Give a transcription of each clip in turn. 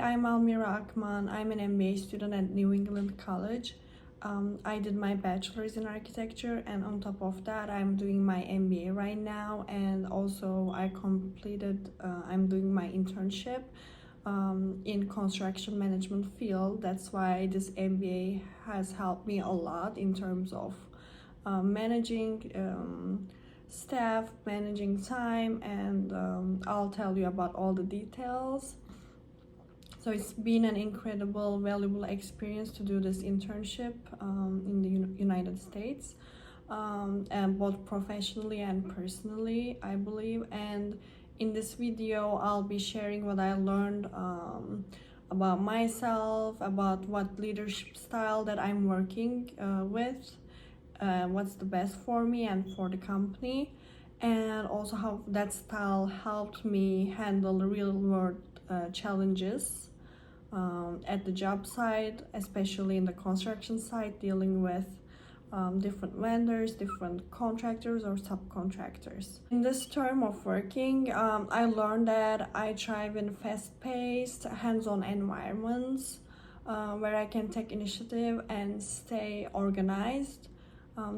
I'm Almira Akman. I'm an MBA student at New England College. I did my bachelor's in architecture, and on top of that, I'm doing my MBA right now. And also, I'm doing my internship in construction management field. That's why this MBA has helped me a lot in terms of managing staff, managing time, and I'll tell you about all the details. So it's been an incredible, valuable experience to do this internship in the United States, and both professionally and personally, I believe. And in this video, I'll be sharing what I learned about myself, about what leadership style that I'm working with, what's the best for me and for the company, and also how that style helped me handle real world challenges at the job site, especially in the construction site, dealing with different vendors, different contractors or subcontractors. In this term of working, I learned that I thrive in fast-paced, hands-on environments where I can take initiative and stay organized.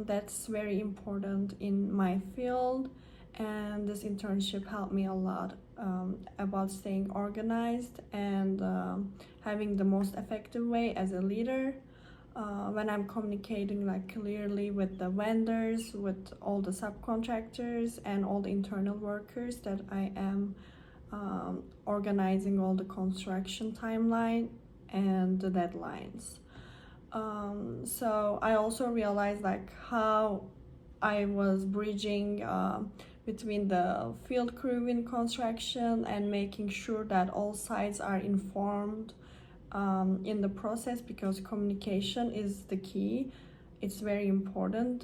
That's very important in my field, and this internship helped me a lot about staying organized and having the most effective way as a leader when I'm communicating like clearly with the vendors, with all the subcontractors and all the internal workers, that I am organizing all the construction timeline and the deadlines. So I also realized like how I was bridging between the field crew in construction and making sure that all sides are informed in the process, because communication is the key. It's very important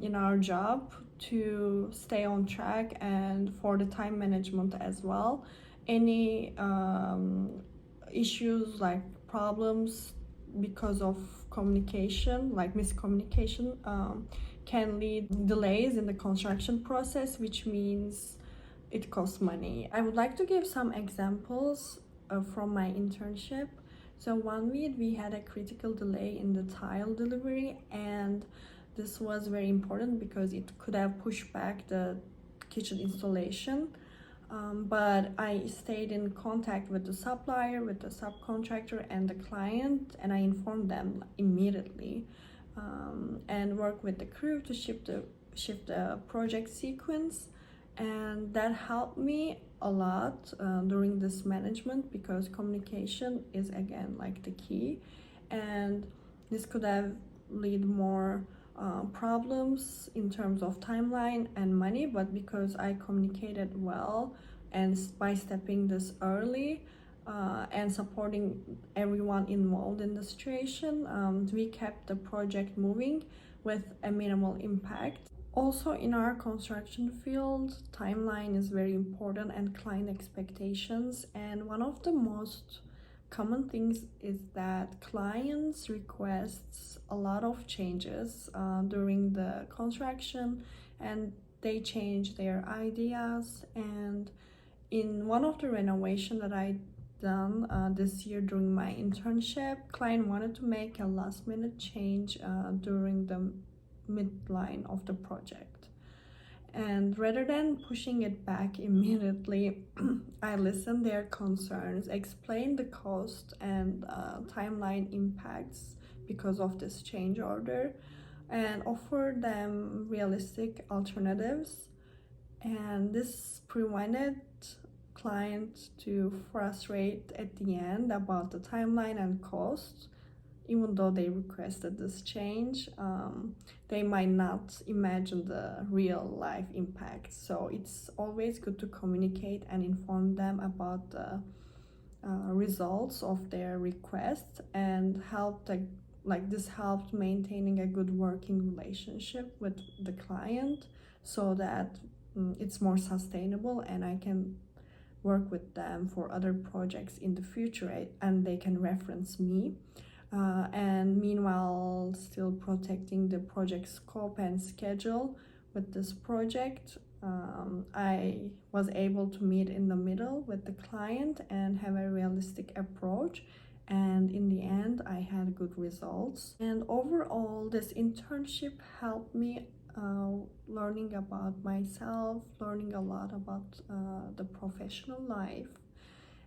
in our job to stay on track and for the time management as well. Any issues like problems because of communication, like miscommunication, can lead delays in the construction process, which means it costs money. I would like to give some examples from my internship. So one week we had a critical delay in the tile delivery, and this was very important because it could have pushed back the kitchen installation. But I stayed in contact with the supplier, with the subcontractor and the client, and I informed them immediately and worked with the crew to shift the project sequence. And that helped me a lot during this management, because communication is again like the key, and this could have lead more problems in terms of timeline and money. But because I communicated well and by stepping this early and supporting everyone involved in the situation, we kept the project moving with a minimal impact. Also, in our construction field, timeline is very important, and client expectations. And one of the most common things is that clients requests a lot of changes during the construction, and they change their ideas. And in one of the renovation that I done this year during my internship, client wanted to make a last minute change during the midline of the project, and rather than pushing it back immediately, I listened their concerns, explained the cost and timeline impacts because of this change order, and offered them realistic alternatives. And this prevented client to frustrate at the end about the timeline and cost. Even though they requested this change, they might not imagine the real life impact. So it's always good to communicate and inform them about the results of their request, and this helped maintaining a good working relationship with the client, so that it's more sustainable and I can work with them for other projects in the future, and they can reference me. And meanwhile still protecting the project scope and schedule with this project. I was able to meet in the middle with the client and have a realistic approach. And in the end, I had good results. And overall, this internship helped me learning about myself, learning a lot about the professional life,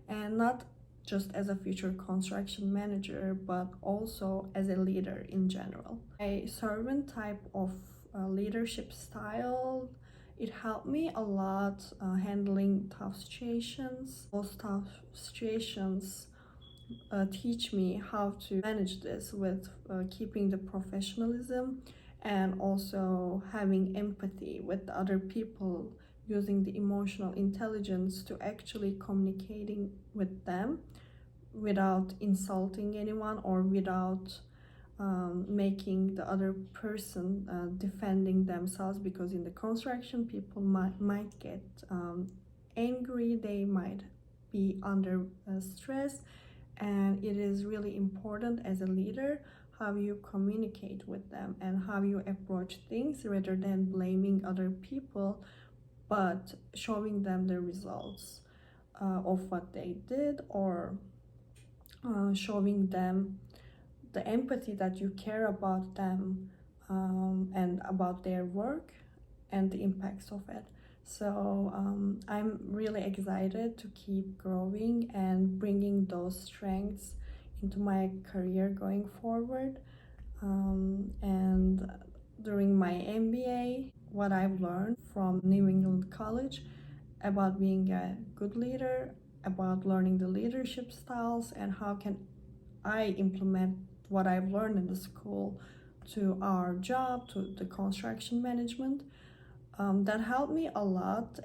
and not just as a future construction manager, but also as a leader in general. A servant type of leadership style, it helped me a lot handling tough situations. Those tough situations teach me how to manage this with keeping the professionalism and also having empathy with other people, using the emotional intelligence to actually communicating with them without insulting anyone or without making the other person defending themselves, because in the construction people might get angry, they might be under stress, and it is really important as a leader how you communicate with them and how you approach things rather than blaming other people, but showing them the results of what they did, or showing them the empathy that you care about them and about their work and the impacts of it. So I'm really excited to keep growing and bringing those strengths into my career going forward. And during my MBA, what I've learned from New England College about being a good leader, about learning the leadership styles, and how can I implement what I've learned in the school to our job, to the construction management. That helped me a lot